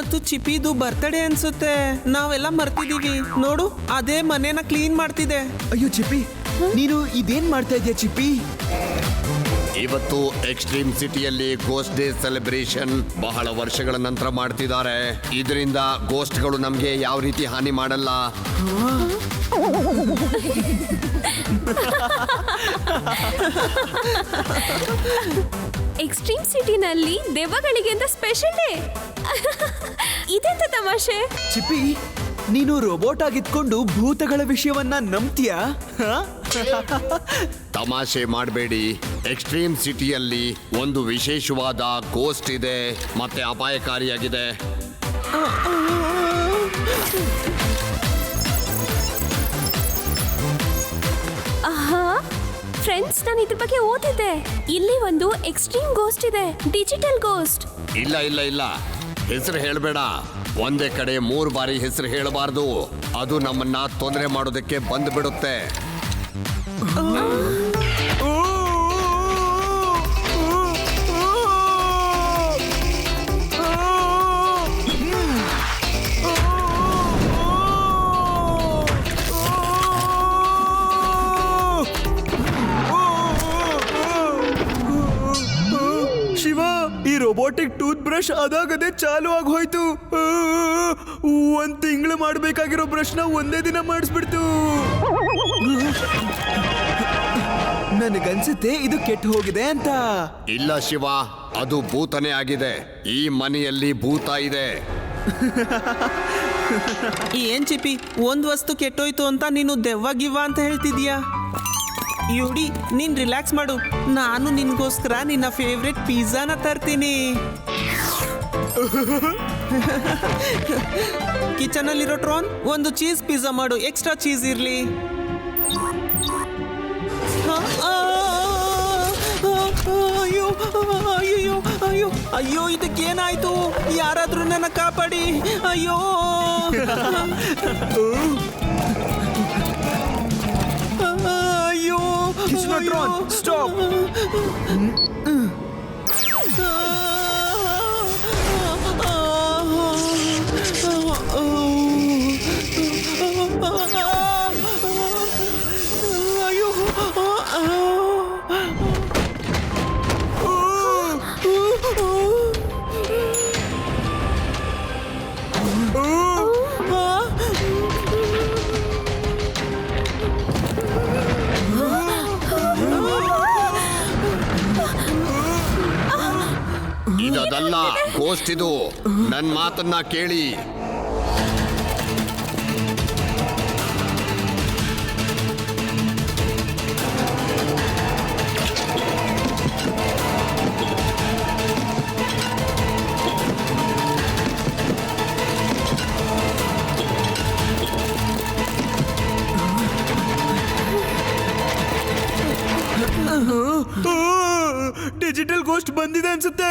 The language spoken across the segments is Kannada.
ಇವತ್ತು ಚಿಪಿದು ಬರ್ತ್ಡೇ ಅನ್ಸುತ್ತೆ. ನಾವೆಲ್ಲ ಮರ್ತಿದೀವಿ. ನೋಡು, ಅದೇ ಮನೇನ ಕ್ಲೀನ್ ಮಾಡ್ತಿದೆ. ಅಯ್ಯೋ ಚಿಪ್ಪಿ, ನೀನು ಇದೇನ್ ಮಾಡ್ತಾ ಇದೀಯ ಚಿಪ್ಪಿ? ಇವತ್ತು ಎಕ್ಸ್ಟ್ರೀಮ್ ಸಿಟಿಯಲ್ಲಿ ಗೋಸ್ಟ್ ಡೇ ಸೆಲೆಬ್ರೇಷನ್ ಬಹಳ ವರ್ಷಗಳ ನಂತರ ಮಾಡ್ತಿದ್ದಾರೆ. ಇದರಿಂದ ಗೋಸ್ಟ್ಗಳು ನಮ್ಗೆ ಯಾವ ರೀತಿ ಹಾನಿ ಮಾಡಲ್ಲ. ಎಕ್ಸ್ಟ್ರೀಮ್ ಸಿಟಿನಲ್ಲಿ ದೆವ್ವಗಳಿಗೆ ಅಂತ ಸ್ಪೆಷಲ್ ಡೇ. ಇದೆಂತ ತಮಾಷೆ? ಚಿಪ್ಪಿ, ನೀನು ರೋಬೋಟ್ ಆಗಿದ್ಕೊಂಡು ಭೂತಗಳ ವಿಷಯವನ್ನ ನಂಬ್ತೀಯಾ? ತಮಾಷೆ ಮಾಡಬೇಡಿ. ಎಕ್ಸ್ಟ್ರೀಮ್ ಸಿಟಿಯಲ್ಲಿ ಒಂದು ವಿಶೇಷವಾದ ಗೋಸ್ಟ್ ಇದೆ ಮತ್ತೆ ಅಪಾಯಕಾರಿಯಾಗಿದೆ. ಫ್ರೆಂಡ್ಸ್, ನಾನು ಇದ್ರ ಬಗ್ಗೆ ಓದಿದ್ದೆ. ಇಲ್ಲಿ ಒಂದು ಎಕ್ಸ್ಟ್ರೀಮ್ ಗೋಸ್ಟ್ ಇದೆ, ಡಿಜಿಟಲ್ ಗೋಸ್ಟ್. ಇಲ್ಲ ಇಲ್ಲ ಇಲ್ಲ, ಹೆಸರು ಹೇಳಬೇಡ. ಒಂದೇ ಕಡೆ 3 ಬಾರಿ ಹೆಸರು ಹೇಳಬಾರ್ದು. ಅದು ನಮ್ಮನ್ನ ತೊಂದರೆ ಮಾಡೋದಕ್ಕೆ ಬಂದು ಬಿಡುತ್ತೆ. ಶಿವ, ಈ ರೋಬೋಟಿಕ್ ಟೂತ್ ಬ್ರಷ್ ಅದಾಗದೆ ಚಾಲು ಆಗಿ ಹೋಯ್ತು. 1 ತಿಂಗಳು ಮಾಡ್ಬೇಕಾಗಿರೋ ಬ್ರಷ್ನ ಒಂದೇ ದಿನ ಮಾಡಿಸ್ಬಿಡ್ತು. ನನಗನ್ಸುತ್ತೆ ಇದು ಕೆಟ್ಟು ಹೋಗಿದೆ ಅಂತ. ಇಲ್ಲ ಶಿವ, ಅದು ಭೂತನೇ ಆಗಿದೆ. ಈ ಮನೆಯಲ್ಲಿ ಭೂತ ಇದೆ. ಏನ್ ಚಿಪಿ, ಒಂದ್ ವಸ್ತು ಕೆಟ್ಟೋಯ್ತು ಅಂತ ನೀನು ದೆವ್ವ ಗಿವ್ವ ಅಂತ ಹೇಳ್ತಿದ್ಯಾ? ಯುಡಿ, ನೀನ್ ರಿಲ್ಯಾಕ್ಸ್ ಮಾಡು. ನಾನು ನಿನ್ಗೋಸ್ಕರ ನಿನ್ನ ಫೇವ್ರೆಟ್ ಪಿಜ್ಜಾನ ತರ್ತೀನಿ. ಕಿಚನ್ ಅಲ್ಲಿರೋ ಟ್ರೋನ್, ಒಂದು ಚೀಸ್ ಪಿಜ್ಜಾ ಮಾಡು. ಎಕ್ಸ್ಟ್ರಾ ಚೀಸ್ ಇರ್ಲಿ. ಅಯ್ಯೋ ಅಯ್ಯೋ ಅಯ್ಯೋ ಅಯ್ಯೋ, ಇದಕ್ಕೇನಾಯ್ತು? ಯಾರಾದ್ರೂ ನನ್ನ ಕಾಪಾಡಿ. ಅಯ್ಯೋ ಅಯ್ಯೋ, ಕಿಸ್ನೋಟ್ರಾನ್, ಸ್ಟಾಪ್. ಇದಲ್ಲ ಗೋಸ್ಟ್, ಇದು ನನ್ನ ಮಾತನ್ನ ಕೇಳಿ. ಡಿಜಿಟಲ್ ಗೋಸ್ಟ್ ಬಂದಿದೆ ಅನ್ಸುತ್ತೆ.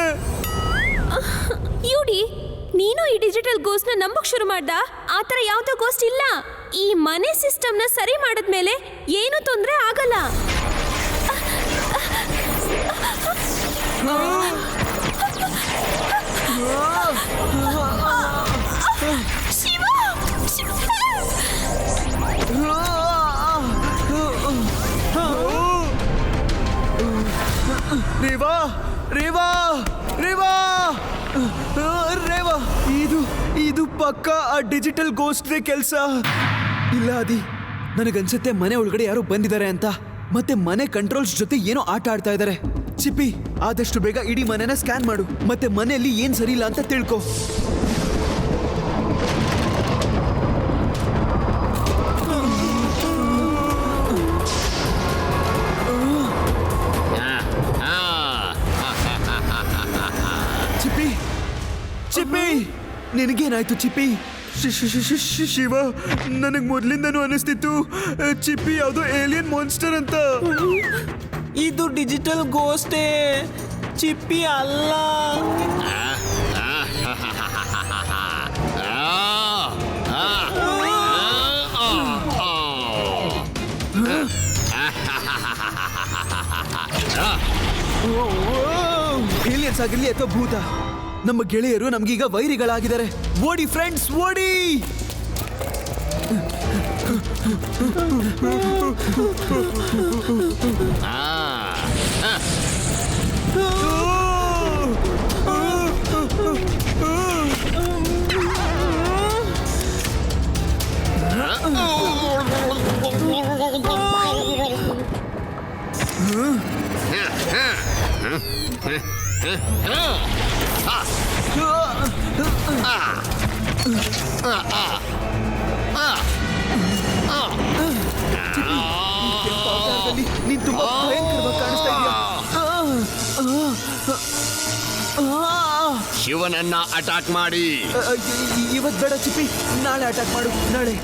ಯುಡಿ, ನೀನು ಈ ಡಿಜಿಟಲ್ ಗೋಸ್ಟ್ ನ ನಂಬಕ್ ಶುರು ಮಾಡ್ದ? ಆತರ ಯಾವ್ದೋ ಗೋಸ್ಟ್ ಇಲ್ಲ. ಈ ಮನೆ ಸಿಸ್ಟಮ್ ನ ಸರಿ ಮಾಡಿದ್ಮೇಲೆ ಏನು ತೊಂದ್ರೆ ಆಗಲ್ಲ. ಶಿವ, ರೇವಾ ರೇವಾ ರೇವಾ ರೇವಾ, ಇದು ಪಕ್ಕಾ ಆ ಡಿಜಿಟಲ್ ಗೋಸ್ಟ್ ಕೆಲಸ. ಇಲ್ಲ ಆದಿ, ನನಗನ್ಸುತ್ತೆ ಮನೆ ಒಳಗಡೆ ಯಾರೋ ಬಂದಿದ್ದಾರೆ ಅಂತ. ಮತ್ತೆ ಮನೆ ಕಂಟ್ರೋಲ್ಸ್ ಜೊತೆ ಏನೋ ಆಟ ಆಡ್ತಾ ಇದ್ದಾರೆ. ಚಿಪ್ಪಿ, ಆದಷ್ಟು ಬೇಗ ಇಡೀ ಮನೆನ ಸ್ಕ್ಯಾನ್ ಮಾಡು. ಮತ್ತೆ ಮನೆಯಲ್ಲಿ ಏನ್ ಸರಿ ಇಲ್ಲ ಅಂತ ತಿಳ್ಕೊ. ಚಿಪ್ಪಿ, ನಿನಗೇನಾಯ್ತು ಚಿಪ್ಪಿ? ಶಿವ, ನನಗೆ ಮೊದಲಿಂದನೂ ಅನಿಸ್ತಿತ್ತು ಚಿಪ್ಪಿ ಯಾವುದೋ ಏಲಿಯನ್ ಮಾನ್ಸ್ಟರ್ ಅಂತ. ಇದು ಡಿಜಿಟಲ್ ಗೋಸ್ಟೇ, ಚಿಪ್ಪಿ ಅಲ್ಲ. ಏಲಿಯನ್ಸ್ ಆಗಿರ್ಲಿ ಅಥವಾ ಭೂತ, ನಮ್ಮ ಗೆಳೆಯರು ನಮ್ಗೀಗ ವೈರಿಗಳಾಗಿದ್ದಾರೆ. ಓಡಿ ಫ್ರೆಂಡ್ಸ್, ಓಡಿ! ನೀನ್ ತುಂಬಾ ಭಯಂಕರವಾಗಿ ಕಾಣಿಸ್ತಾ ಇದೀಯ. ಶಿವನನ್ನ ಅಟ್ಯಾಕ್ ಮಾಡಿ. ಇವತ್ ಬೇಡ ಚಿಪ್ಪಿ, ನಾಳೆ ಅಟ್ಯಾಕ್ ಮಾಡು, ನಾಳೆ.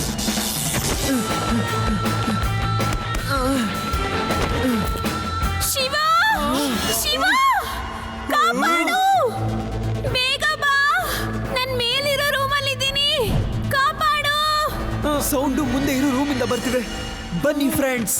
ಶಿವ, ಶಿವ, ಕಾಪಾಡು! ಬೇಗ ಬಾ, ನನ್ ಮೇಲಿರೋ ರೂಮಲ್ಲಿ ಇದ್ದೀನಿ, ಕಾಪಾಡು! ಸೌಂಡು ಮುಂದೆ ಇರೋ ರೂಮಿಂದ ಬರ್ತಿದೆ. ಬನ್ನಿ ಫ್ರೆಂಡ್ಸ್.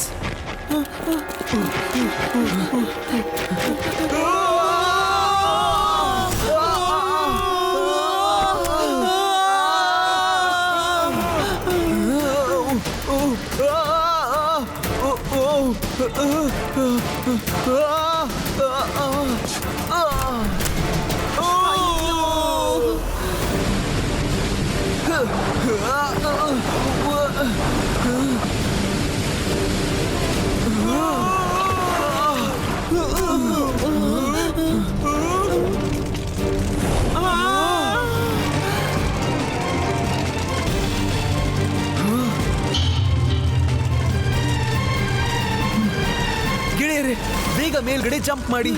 ಗೆಳೆಯರೇ, ಬೇಗ ಮೇಲ್ಗಡೆ ಜಂಪ್ ಮಾಡಿ.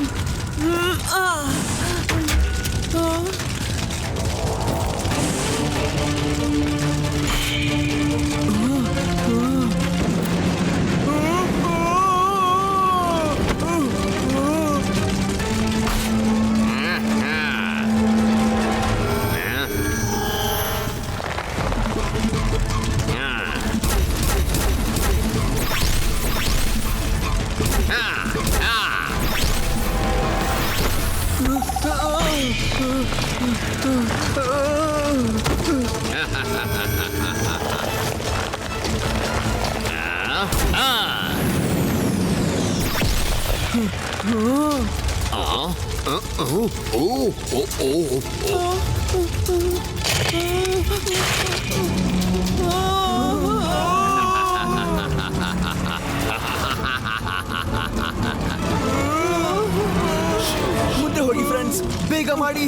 ಮುಂದೆ ಹೋಗಿ ಫ್ರೆಂಡ್ಸ್, ಬೇಗ ಮಾಡಿ.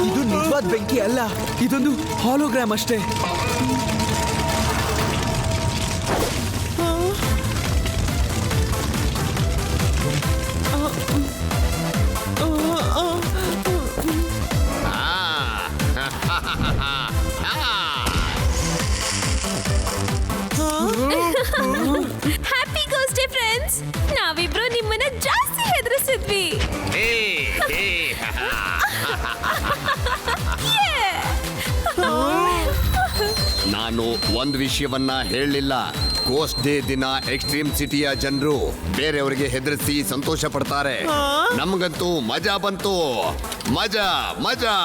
ಇದು ನಿಜವಾದ ಬೆಂಕಿ ಅಲ್ಲ, ಇದೊಂದು ಹಾಲೋಗ್ರಾಮ್ ಅಷ್ಟೇ. ಹ್ಯಾಪಿ ಗೋಸ್ಟ್ ಡೇ ಫ್ರೆಂಡ್ಸ್, ನಾವಿಬ್ರು ನಿಮ್ಮನ್ನ ಜಾಸ್ತಿ ಹೆದರಿಸಿದ್ವಿ. ನಾನು ಒಂದ್ ವಿಷಯವನ್ನ ಹೇಳಲಿಲ್ಲ. ಗೋಸ್ಟ್ ಡೇ ದಿನ ಎಕ್ಸ್ಟ್ರೀಮ್ ಸಿಟಿಯ ಜನರು ಬೇರೆಯವರಿಗೆ ಹೆದರಿಸಿ ಸಂತೋಷ ಪಡ್ತಾರೆ. ನಮಗಂತೂ ಮಜಾ ಬಂತು, ಮಜಾ ಮಜಾ.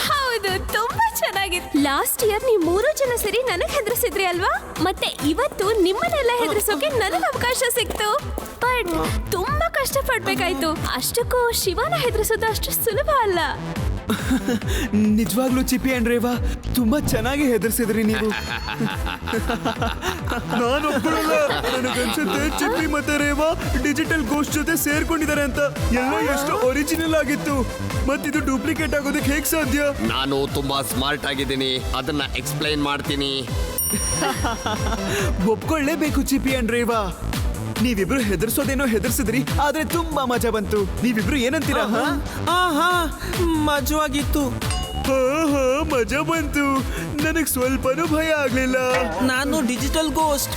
ಹೌದು, ತುಂಬಾ ಚೆನ್ನಾಗಿತ್ತು. ಲಾಸ್ಟ್ ಇಯರ್ ನೀವು 3 ಜನ ಸೇರಿ ನನಗ್ ಹೆದರಿಸಿದ್ರಿ ಅಲ್ವಾ? ಮತ್ತೆ ಇವತ್ತು ನಿಮ್ಮನ್ನೆಲ್ಲ ಹೆದರಿಸೋಕೆ ನನಗೆ ಅವಕಾಶ ಸಿಕ್ತು. ಬಟ್ ತುಂಬಾ ಕಷ್ಟ ಪಡ್ಬೇಕಾಯ್ತು. ಅಷ್ಟಕ್ಕೂ ಶಿವನ ಹೆದರಿಸೋದು ಅಷ್ಟು ಸುಲಭ ಅಲ್ಲ. ನಿಜವಾಗ್ಲೂ ಚಿಪ್ಪಿ ಅಂಡ್ ರೇವಾ ತುಂಬಾ ಚೆನ್ನಾಗಿ ಹೆದರ್ಸಿದ್ರಿ ನೀವು. ನಾನೊಬ್ಬಳಲ್ಲ, ನನಗನ್ಸುತ್ತೆ ಚಿಪ್ಪಿ ಮತ್ತೆ ರೇವಾ ಡಿಜಿಟಲ್ ಗೋಸ್ಟ್ ಜೊತೆ ಸೇರ್ಕೊಂಡಿದ್ದಾರೆ ಅಂತ. ಎಲ್ಲ ಎಷ್ಟು ಒರಿಜಿನಲ್ ಆಗಿತ್ತು, ಮತ್ತಿದು ಡೂಪ್ಲಿಕೇಟ್ ಆಗೋದಕ್ಕೆ ಹೇಗ್ ಸಾಧ್ಯ? ನಾನು ತುಂಬಾ ಸ್ಮಾರ್ಟ್ ಆಗಿದ್ದೀನಿ, ಅದನ್ನ ಎಕ್ಸ್ಪ್ಲೈನ್ ಮಾಡ್ತೀನಿ. ಒಪ್ಕೊಳ್ಳೇಬೇಕು ಚಿಪ್ಪಿ ಅಂಡ್ ರೇವಾ. ನೀವಿಬ್ರು ಹೆದರ್ಸೋದೇನೋ ಹೆದರ್ಸಿದ್ರಿ, ಆದ್ರೆ ತುಂಬಾ ಮಜಾ ಬಂತು. ನೀವಿಬ್ರು ಏನಂತೀರಾ? ಮಜವಾಗಿತ್ತು. ಮಜಾ ಬಂತು, ನನಗ್ ಸ್ವಲ್ಪನೂ ಭಯ ಆಗ್ಲಿಲ್ಲ. ನಾನು ಡಿಜಿಟಲ್ ಗೋಸ್ಟ್.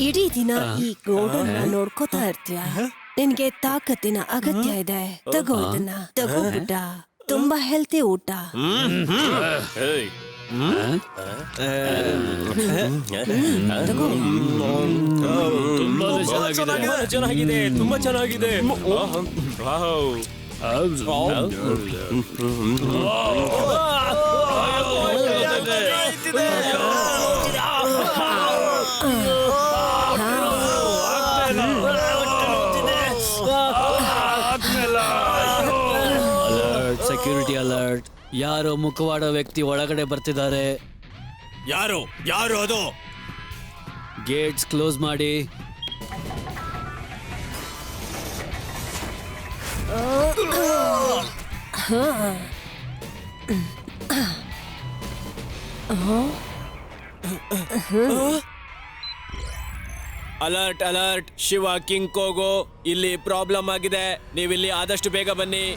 ಇಡೀ ದಿನ ಈ ಗೋಡನ್ನ ನೋಡ್ಕೋತಾ ಇರ್ತೀಯ. ನಿನ್ಗೆ ತಾಕತ್ತಿನ ಅಗತ್ಯ ಇದೆ. ತಗೋ ಇದನ್ನ ತಗೋ ಪುಟ್ಟ. ತುಂಬಾ ಹೆಲ್ತಿ ಊಟ. ಚೆನ್ನಾಗಿದೆ, ತುಂಬಾ ಚೆನ್ನಾಗಿದೆ. Security alert. ಯಾರೋ ಮುಖವಾಡ ವ್ಯಕ್ತಿ ಒಳಗಡೆ ಬರ್ತಿದ್ದಾರೆ. ಯಾರು ಅದು? ಗೇಟ್ಸ್ ಕ್ಲೋಸ್ ಮಾಡಿ. ಅಲರ್ಟ್ ಅಲರ್ಟ್, ಶಿವ ಕಿಂಗ್ ಕೋಗೋ, ಇಲ್ಲಿ ಪ್ರಾಬ್ಲಮ್ ಆಗಿದೆ. ನೀವಿಲ್ಲಿ ಆದಷ್ಟು ಬೇಗ ಬನ್ನಿ.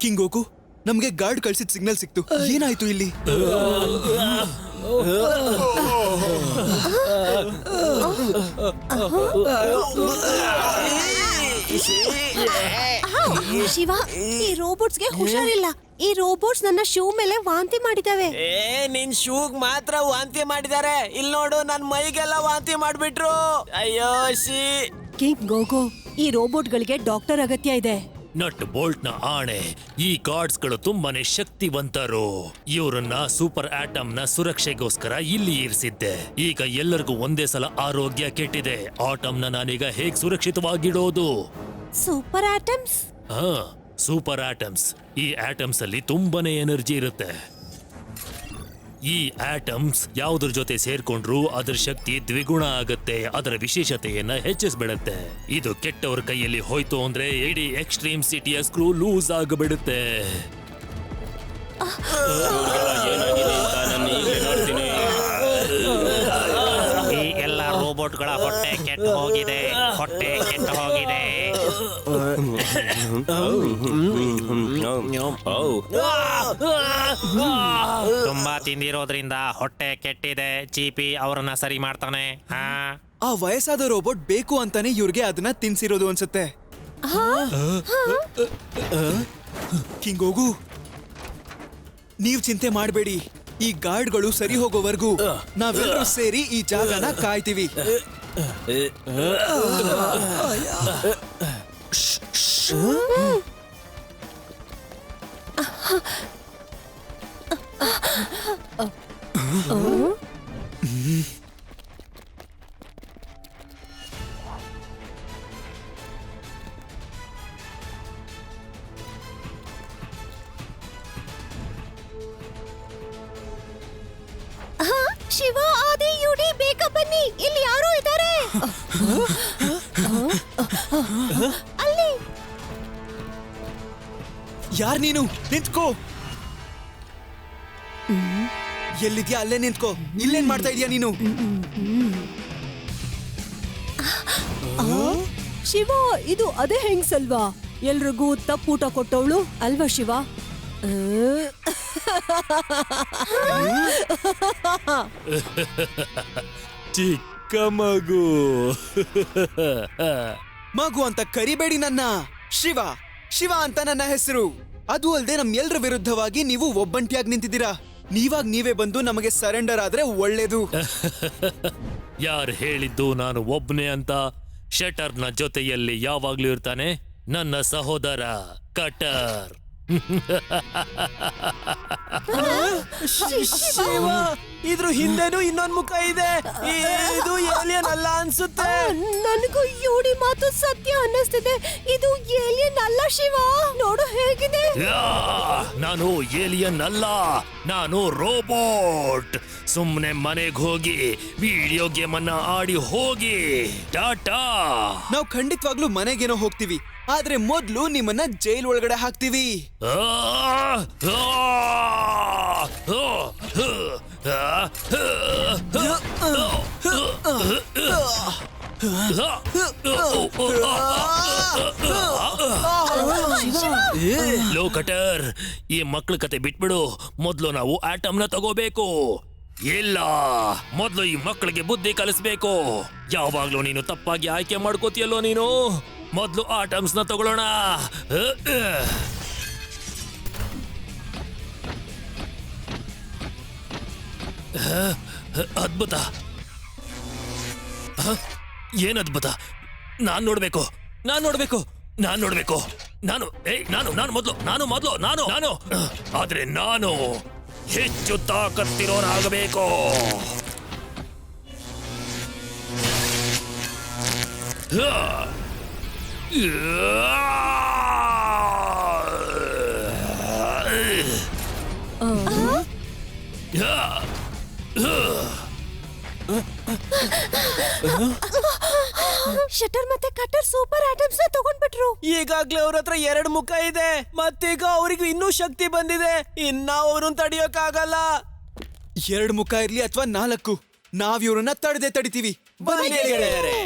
ಕಿಂಗೋಕು, ನಮ್ಗೆ ಗಾರ್ಡ್ ಕಳ್ಸಿದ ಸಿಗ್ನಲ್ ಸಿಕ್ತು. ಏನಾಯ್ತು ಇಲ್ಲಿ? ಶಿವ, ಈ ರೋಬೋಟ್ಸ್ಗೆ ಹುಷಾರಿಲ್ಲ. ಈ ರೋಬೋಟ್ಸ್ ನನ್ನ ಶೂ ಮೇಲೆ ವಾಂತಿ ಮಾಡಿದಾವೆ. ನಿನ್ ಶೂಗ್ ಮಾತ್ರ ವಾಂತಿ ಮಾಡಿದ್ದಾರೆ. ಇಲ್ಲಿ ನೋಡು, ನನ್ ಮೈಗೆಲ್ಲ ವಾಂತಿ ಮಾಡ್ಬಿಟ್ರು. ಅಯ್ಯೋ ಶಿ. ಕಿಂಗ್ ಗೋಗೋ, ಈ ರೋಬೋಟ್ಗಳಿಗೆ ಡಾಕ್ಟರ್ ಅಗತ್ಯ ಇದೆ. ನಟ್ ಬೋಲ್ಟ್ ನ ಆಣೆ, ಈ ಗಾರ್ಡ್ಸ್ ಗಳು ತುಂಬಾನೇ ಶಕ್ತಿವಂತರು. ಇವರನ್ನ ಸೂಪರ್ ಆಟಮ್ ನ ಸುರಕ್ಷೆಗೋಸ್ಕರ ಇಲ್ಲಿ ಇರಿಸಿದ್ದೆ. ಈಗ ಎಲ್ಲರಿಗೂ ಒಂದೇ ಸಲ ಆರೋಗ್ಯ ಕೆಟ್ಟಿದೆ. ಆಟಮ್ ನ ನಾನೀಗ ಹೇಗ್ ಸುರಕ್ಷಿತವಾಗಿಡೋದು? Super atoms? ಹಾ, ಸೂಪರ್ ಆಟಮ್ಸ್. ಈ ಆಟಮ್ಸ್ ಅಲ್ಲಿ ತುಂಬಾನೇ ಎನರ್ಜಿ ಇರುತ್ತೆ. ಈ ಆಟಮ್ಸ್ ಯಾವುದ್ರ ಜೊತೆ ಸೇರ್ಕೊಂಡ್ರು ಅದರ ಶಕ್ತಿ ದ್ವಿಗುಣ ಆಗತ್ತೆ. ಅದರ ವಿಶೇಷತೆಯನ್ನ ಹೆಚ್ಚಿಸ್ಬಿಡತ್ತೆ. ಇದು ಕೆಟ್ಟವ್ರ ಕೈಯಲ್ಲಿ ಹೋಯ್ತು ಅಂದ್ರೆ ಇಡೀ ಎಕ್ಸ್ಟ್ರೀಮ್ ಸಿಟಿಯ ಸ್ಕ್ರೂ ಲೂಸ್ ಆಗಿಬಿಡುತ್ತೆ. ಈ ಎಲ್ಲ ರೋಬೋಟ್ಗಳ ಹೊಟ್ಟೆ ಕೆಟ್ಟು ಹೋಗಿದೆ. ತುಂಬಾ ತಿಂದಿರೋದ್ರಿಂದ ಹೊಟ್ಟೆ ಕೆಟ್ಟಿದೆ. ಚೀಪಿ ಅವ್ರನ್ನ ಸರಿ ಮಾಡ್ತಾನೆ. ಆ ವಯಸ್ಸಾದ ರೋಬೋಟ್ ಬೇಕು ಅಂತಾನೆ ಇವ್ರಿಗೆ ಅದನ್ನ ತಿನ್ಸಿರೋದು ಅನ್ಸುತ್ತೆ. ಕಿಂಗೋಗು, ನೀವ್ ಚಿಂತೆ ಮಾಡಬೇಡಿ. ಈ ಗಾರ್ಡ್ಗಳು ಸರಿ ಹೋಗೋವರೆಗೂ ನಾವೆಲ್ಲರೂ ಸೇರಿ ಈ ಜಾಗನ ಕಾಯ್ತೀವಿ. ಶಿವ, ಆದಿ, ಯುಡಿ, ಬೇಗ ಬನ್ನಿ. ಇಲ್ಲಿ ಯಾರೋ ಇದ್ದಾರೆ. ಅಲ್ಲಿ ಯಾರ್ ನೀನು? ನಿಂತ್ಕೋ. ಎಲ್ಲಿದ್ಯಾ? ಅಲ್ಲೇ ನಿಂತ್ಕೋ. ಇಲ್ಲೇನ್ ಮಾಡ್ತಾ ಇದೀಯಾ ನೀನು? ಶಿವ, ಇದು ಅದೇ ಹೆಂಗ್ಸಲ್ವಾ? ಎಲ್ರಿಗೂ ತಪ್ಪೂಟ ಕೊಟ್ಟವಳು ಅಲ್ವಾ ಶಿವ? ಚಿಕ್ಕ ಮಗು. ಮಗು ಅಂತ ಕರಿಬೇಡಿ ನನ್ನ. ಶಿವ ಶಿವ ಅಂತ ನನ್ನ ಹೆಸರು. ಅದು ಅಲ್ಲದೆ ನಮ್ ಎಲ್ರ ವಿರುದ್ಧವಾಗಿ ನೀವು ಒಬ್ಬಂಟಿಯಾಗಿ ನಿಂತಿದ್ದೀರಾ. ನೀವೇ ಬಂದು ನಮಗೆ ಸರೆಂಡರ್ ಆದ್ರೆ ಒಳ್ಳೇದು. ಯಾರು ಹೇಳಿದ್ದು ನಾನು ಒಬ್ನೇ ಅಂತ? ಶಟರ್ನ ಜೊತೆಯಲ್ಲಿ ಯಾವಾಗ್ಲೂ ಇರ್ತಾನೆ ನನ್ನ ಸಹೋದರ ಕಟರ್. ಶಿವ, ಇದ್ರ ಹಿಂದೆನೂ ಇನ್ನೊಂದ್ ಮುಖ ಇದೆ. ಇದು ಏಲಿಯನ್ ಅಲ್ಲ ಅನ್ಸುತ್ತೆ. ನನಗೂ ಯುಡಿ ಮಾತು ಸತ್ಯ ಅನ್ನಿಸ್ತಿದೆ. ಇದು ಏಲಿಯನ್ ಅಲ್ಲ ಶಿವ ನೋಡು ಹೇಗಿದೆ. ಯಾ, ನಾನು ಏಲಿಯನ್ ಅಲ್ಲ, ನಾನು ರೋಬೋಟ್. ಸುಮ್ಮನೆ ಮನೆಗೆ ಹೋಗಿ ವಿಡಿಯೋ ಗೇಮ್ ಅನ್ನ ಆಡಿ ಹೋಗಿ. ಟಾಟಾ. ನಾವು ಖಂಡಿತವಾಗ್ಲೂ ಮನೆಗೇನೋ ಹೋಗ್ತೀವಿ, ಆದ್ರೆ ಮೊದ್ಲು ನಿಮ್ಮನ್ನ ಜೈಲ್ ಒಳಗಡೆ ಹಾಕ್ತೀವಿ. ಆ, ಆ, ಲೋ ಕಟರ್, ಈ ಮಕ್ಳ ಕತೆ ಬಿಟ್ಬಿಡು. ಮೊದ್ಲು ನಾವು ಆಟಮ್ನ ತಗೋಬೇಕು. ಇಲ್ಲ, ಮೊದ್ಲು ಈ ಮಕ್ಕಳಿಗೆ ಬುದ್ಧಿ ಕಲಿಸ್ಬೇಕು. ಯಾವಾಗ್ಲೂ ನೀನು ತಪ್ಪಾಗಿ ಆಯ್ಕೆ ಮಾಡ್ಕೋತಿಯಲ್ಲೋ ನೀನು. ಮೊದ್ಲು ಆಟಮ್ಸ್ ನ ತಗೊಳ್ಳೋಣ. ಅದ್ಭುತ. ಏನ್ ಅದ್ಭುತ? ನಾನ್ ನೋಡ್ಬೇಕು. ನಾನು ಆದ್ರೆ ನಾನು ಹೆಚ್ಚು ತಾಕತ್ತಿರೋನಾಗಬೇಕು. ಶಟರ್ ಮತ್ತೆ ಕಟರ್ ಸೂಪರ್ ಆಟಮ್ಸ್ ತಗೊಂಡ್ಬಿಟ್ರು. ಈಗಾಗ್ಲೇ ಅವ್ರ ಹತ್ರ 2 ಮುಖ ಇದೆ, ಮತ್ತೀಗ ಅವ್ರಿಗೂ ಇನ್ನೂ ಶಕ್ತಿ ಬಂದಿದೆ. ಇನ್ನ ಅವ್ರನ್ನ ತಡಿಯೋಕ್ಕಾಗಲ್ಲ. 2 ಮುಖ ಇರ್ಲಿ ಅಥವಾ 4, ನಾವ್ ಇವ್ರನ್ನ ತಡಿತೀವಿ. ಬನ್ನಿ ಗೆಳೆಯರೇ.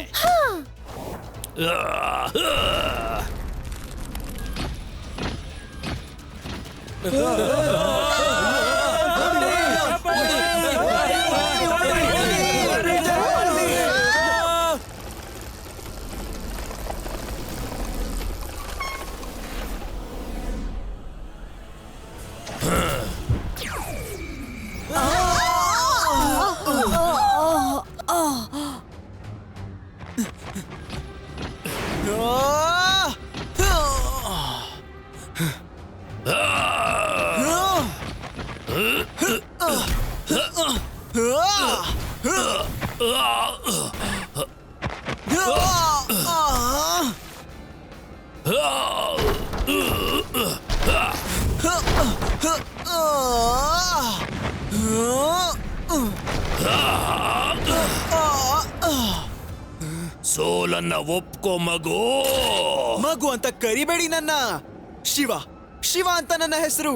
ಸೋಲನ್ನ ಒಪ್ಕೋ ಮಗು. ಮಗು ಅಂತ ಕರಿಬೇಡಿ ನನ್ನ. ಶಿವ ಅಂತ ನನ್ನ ಹೆಸರು.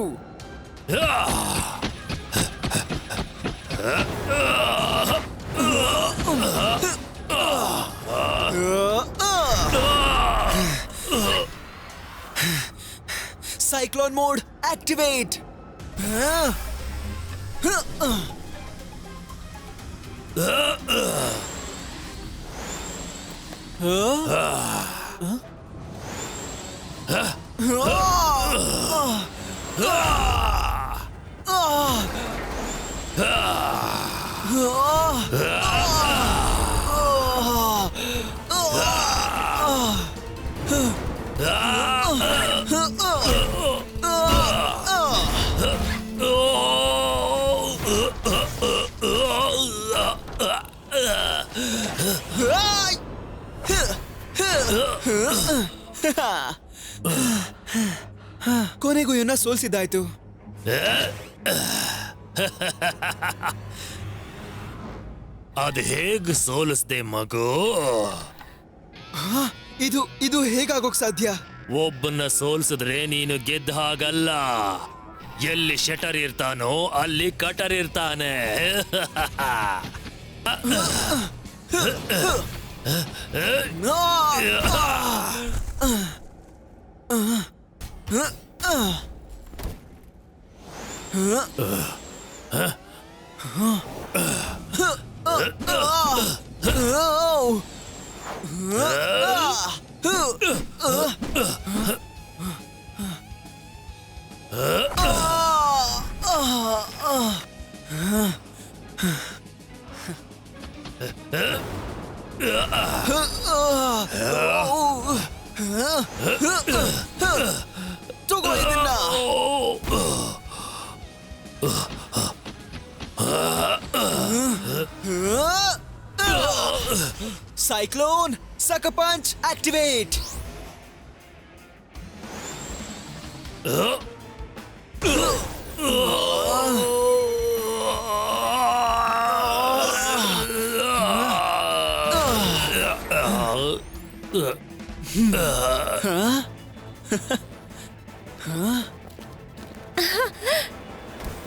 Cyclone mode activate. ಕೊನೆಗೂ ಇವನ್ನ ಸೋಲ್ಸಿದ್ದಾಯ್ತು. ಅದು ಹೇಗ್ ಸೋಲಿಸ್ದೆ ಮಗು? ಇದು ಹೇಗಾಗೋಕ್ ಸಾಧ್ಯ? ಒಬ್ಬನ್ನ ಸೋಲ್ಸಿದ್ರೆ ನೀನು ಗೆದ್ದ ಹಾಗಲ್ಲ. ಎಲ್ಲಿ ಶಟರ್ ಇರ್ತಾನೋ ಅಲ್ಲಿ ಕಟರ್ ಇರ್ತಾನೆ. ತಗೋ ಇದನ್ನ. Cyclone Sucker Punch activate.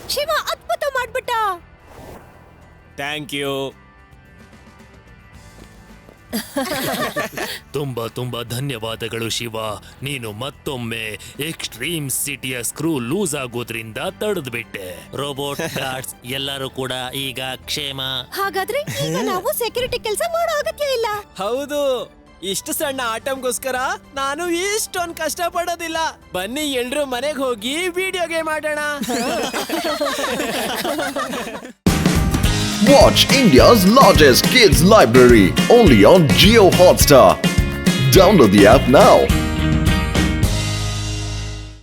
Shiva ಅದ್ಭುತ ಮಾಡ್ಬಿಟ್ಟ. Thank you. ತುಂಬಾ ತುಂಬಾ ಧನ್ಯವಾದಗಳು ಶಿವ. ನೀನು ಮತ್ತೊಮ್ಮೆ ಎಕ್ಸ್ಟ್ರೀಮ್ ಸಿಟಿಯ ಸ್ಕ್ರೂ ಲೂಸ್ ಆಗೋದ್ರಿಂದ ತಡೆದ್ಬಿಟ್ಟೆ. ರೋಬೋಟ್ ಗಾರ್ಡ್ಸ್ ಎಲ್ಲರೂ ಕೂಡ ಈಗ ಕ್ಷೇಮ. ಹಾಗಾದ್ರೆ ಈಗ ನಾವು ಸೆಕ್ಯೂರಿಟಿ ಕೆಲಸ ಮಾಡೋ ಅಗತ್ಯ ಇಲ್ಲ. ಹೌದು, ಇಷ್ಟು ಸಣ್ಣ ಆಟಮ್ಗೋಸ್ಕರ ನಾನು ಇಷ್ಟೊಂದು ಕಷ್ಟ ಪಡೋದಿಲ್ಲ. ಬನ್ನಿ ಎಲ್ರು ಮನೆಗೆ ಹೋಗಿ ವಿಡಿಯೋ ಗೇಮ್ ಆಡೋಣ. Watch India's largest kids library only on Jio Hotstar. Download the app now.